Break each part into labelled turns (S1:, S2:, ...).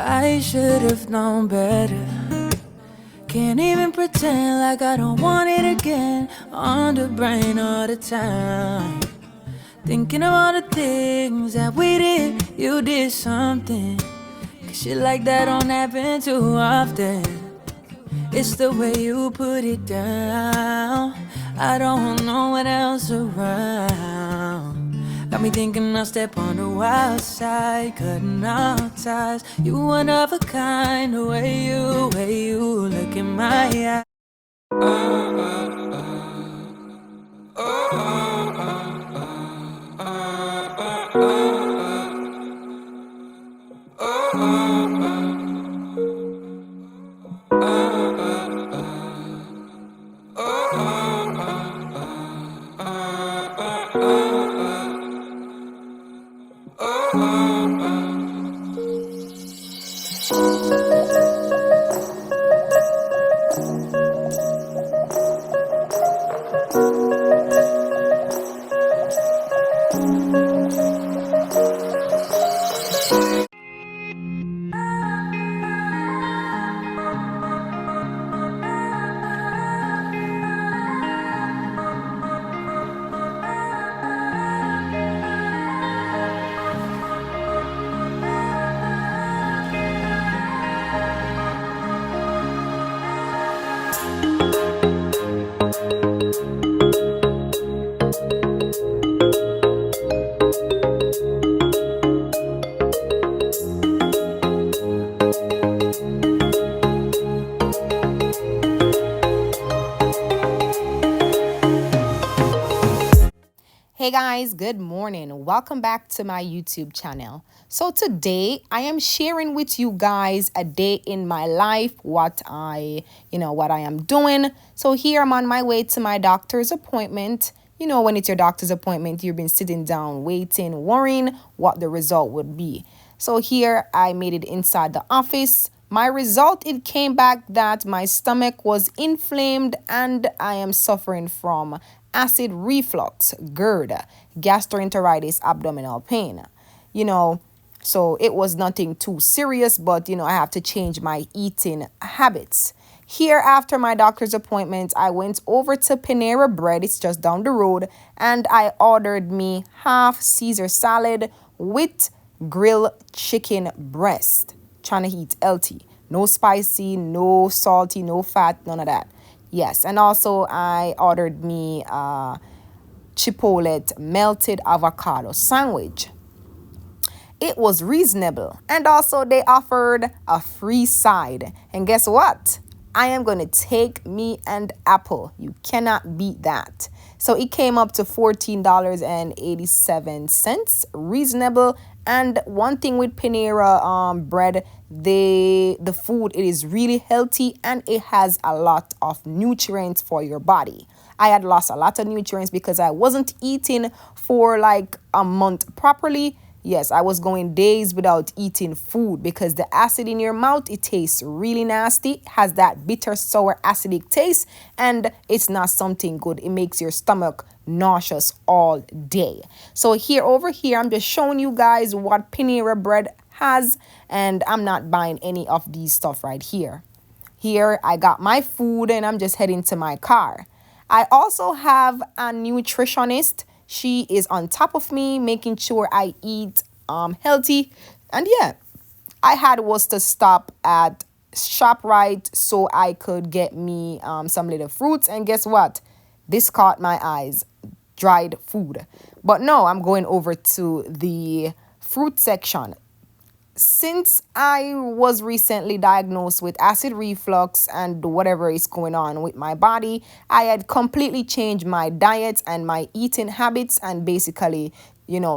S1: I should have known better. Can't even pretend like I don't want it again. On the brain all the time, thinking of all the things that we did. You did something, 'cause shit like that don't happen too often. It's the way you put it down. I don't know what else around. Got me thinking I'll step on the wild side, cutting out ties. You one of a kind, the way you look in my eye.
S2: Hey guys, good morning. Welcome back to my YouTube channel. So today I am sharing with you guys a day in my life, what I am doing. So here I'm on my way to my doctor's appointment. You know, when it's your doctor's appointment, you've been sitting down, waiting, worrying what the result would be. So here I made it inside the office. My result, it came back that my stomach was inflamed and I am suffering from acid reflux, GERD, gastroenteritis, abdominal pain. So it was nothing too serious, but I have to change my eating habits. Here, after my doctor's appointment, I went over to Panera Bread, it's just down the road, and I ordered me half Caesar salad with grilled chicken breast. Trying to eat healthy. No spicy, no salty, no fat, none of that. Yes, and also I ordered me a Chipotle melted avocado sandwich. It was reasonable. And also they offered a free side. And guess what? I am going to take me an apple. You cannot beat that. So it came up to $14.87. Reasonable. And one thing with Panera bread, the food, it is really healthy and it has a lot of nutrients for your body. I had lost a lot of nutrients because I wasn't eating for like a month properly. Yes, I was going days without eating food because the acid in your mouth, it tastes really nasty, has that bitter, sour, acidic taste, and it's not something good. It makes your stomach nauseous all day. So over here, I'm just showing you guys what Panera Bread has, and I'm not buying any of these stuff right here. Here, I got my food, and I'm just heading to my car. I also have a nutritionist. She is on top of me, making sure I eat healthy. And yeah, I was to stop at ShopRite so I could get me some little fruits. And guess what? This caught my eyes. Dried food. But no, I'm going over to the fruit section. Since I was recently diagnosed with acid reflux and whatever is going on with my body, I had completely changed my diet and my eating habits and basically,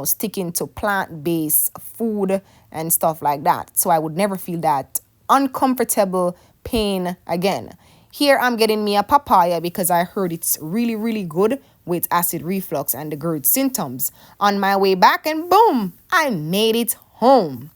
S2: sticking to plant-based food and stuff like that. So I would never feel that uncomfortable pain again. Here I'm getting me a papaya because I heard it's really, really good with acid reflux and the GERD symptoms. On my way back and boom, I made it home.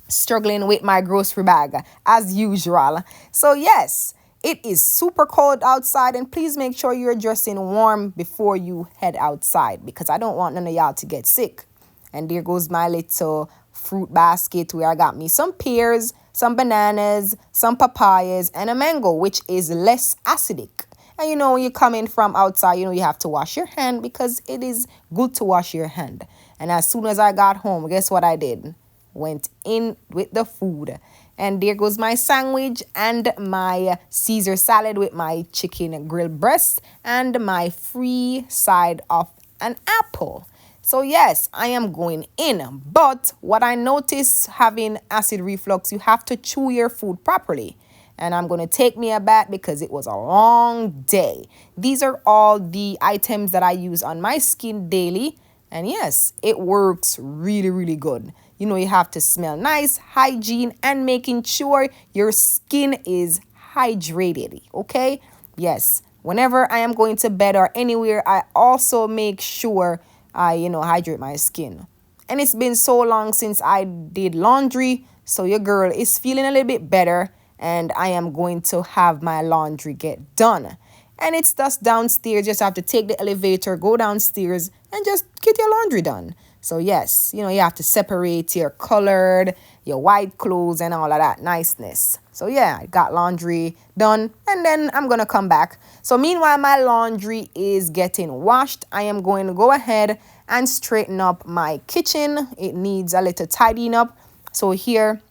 S2: Struggling with my grocery bag as usual. So yes, it is super cold outside and please make sure you're dressing warm before you head outside because I don't want none of y'all to get sick. And there goes my little fruit basket where I got me some pears, some bananas, some papayas, and a mango, which is less acidic. And you know, when you're coming from outside, you know, you have to wash your hand because it is good to wash your hand. And as soon as I got home, guess what I did? Went in with the food. And there goes my sandwich and my Caesar salad with my chicken grilled breast and my free side of an apple. So yes, I am going in. But what I noticed having acid reflux, you have to chew your food properly. And I'm going to take me a bath because it was a long day. These are all the items that I use on my skin daily. And yes, it works really, really good. You know, you have to smell nice, hygiene, and making sure your skin is hydrated. Okay? Yes. Whenever I am going to bed or anywhere, I also make sure I, hydrate my skin. And it's been so long since I did laundry. So your girl is feeling a little bit better. And I am going to have my laundry get done. And it's just downstairs. Just have to take the elevator, go downstairs, and just get your laundry done. So yes, you have to separate your colored, your white clothes, and all of that niceness. So yeah, I got laundry done, and then I'm going to come back. So meanwhile, my laundry is getting washed. I am going to go ahead and straighten up my kitchen. It needs a little tidying up. So here,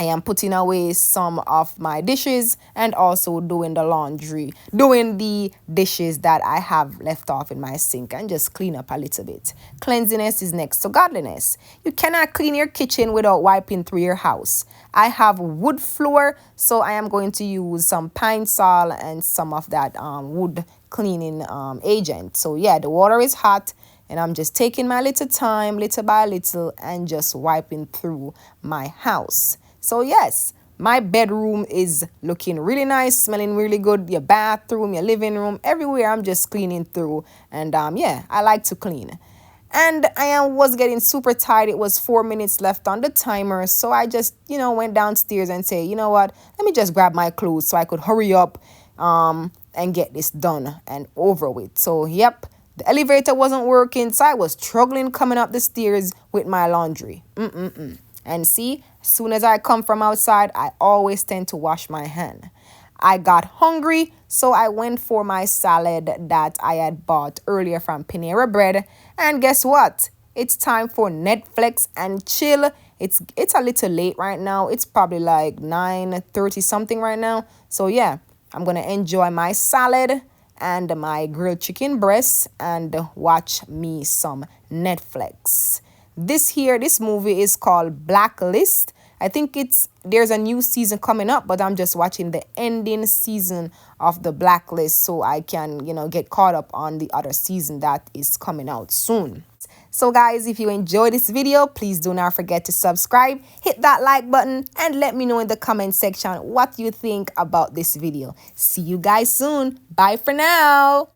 S2: I am putting away some of my dishes and also doing the dishes that I have left off in my sink and just clean up a little bit. Cleanliness is next to godliness. You cannot clean your kitchen without wiping through your house. I have wood floor, so I am going to use some Pine Sol and some of that wood cleaning agent. So yeah, the water is hot. And I'm just taking my little time, little by little, and just wiping through my house. So yes, my bedroom is looking really nice, smelling really good. Your bathroom, your living room, everywhere I'm just cleaning through. And yeah, I like to clean. And I was getting super tired. It was 4 minutes left on the timer. So I just, went downstairs and say, you know what, let me just grab my clothes so I could hurry up and get this done and over with. So yep, the elevator wasn't working. So I was struggling coming up the stairs with my laundry. And see, as soon as I come from outside, I always tend to wash my hand. I got hungry, so I went for my salad that I had bought earlier from Panera Bread. And guess what? It's time for Netflix and chill. It's a little late right now. It's probably like 9:30 something right now. So yeah, I'm going to enjoy my salad and my grilled chicken breast and watch me some Netflix. This movie is called Blacklist. I think there's a new season coming up, but I'm just watching the ending season of the Blacklist so I can, get caught up on the other season that is coming out soon. So guys, if you enjoyed this video, please do not forget to subscribe, hit that like button, and let me know in the comment section what you think about this video. See you guys soon. Bye for now.